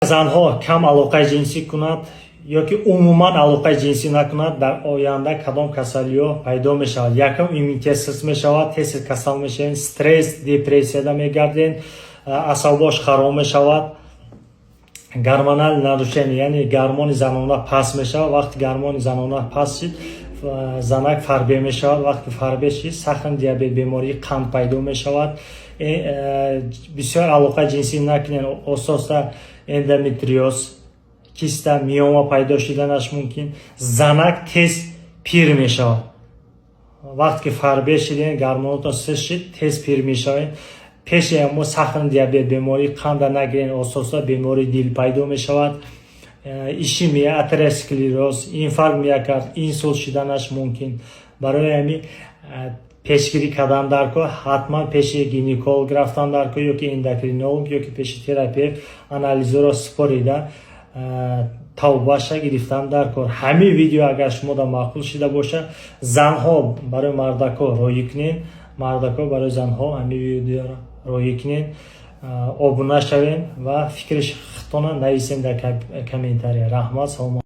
زنها کم علاقه جنسی کند یا که عموما علاقه جنسی نکند در آینده کدام کسلی‌ها پیدا می شود؟ یکم ایمیونیتش می شود، تست کسل می شوند، استرس، دپرسیا می گردند، اعصابش خراب می شود، گرمانال نداشتن یعنی گرمان زنانه پس می شود. وقتی گرمان زنانه پس شد زنک فربه می شود. وقتی فربه شد سخن دیابت بیماری قند پیدا می شود. بسیار علاقه جنسی نکنند، اساسا اندومتریوز، کیستا، میوما پیدا شدنش ممکن. زنک تez پیر می شود. وقتی که فربه شدین گرمانتون سست شد تez پیر می شود. پیش ما سخن دیابت بیماری قند نگیرین اساسا بیماری دل پیدا می شود. ایشیمیا، اتروسکلروز، اینفارکت میوکارد، اینسولت شدنش ممکن. برای همین پیشگیری کردن در که حتما پیش گینکولوگ رفتن در که یا که اندوکرینولوگ یا که پیش تراپیوت آنالیزور سپوریده توبه‌اش گرفتن در که همین ویدیو اگر شما دا معقول شده باشه زنها برای مردکا روی کنین، مردکا برای زنها همین ویدیو روی کنین، آبونه شوین و فکرش خطانه نویسین در کامنتاری. رحمت سلام.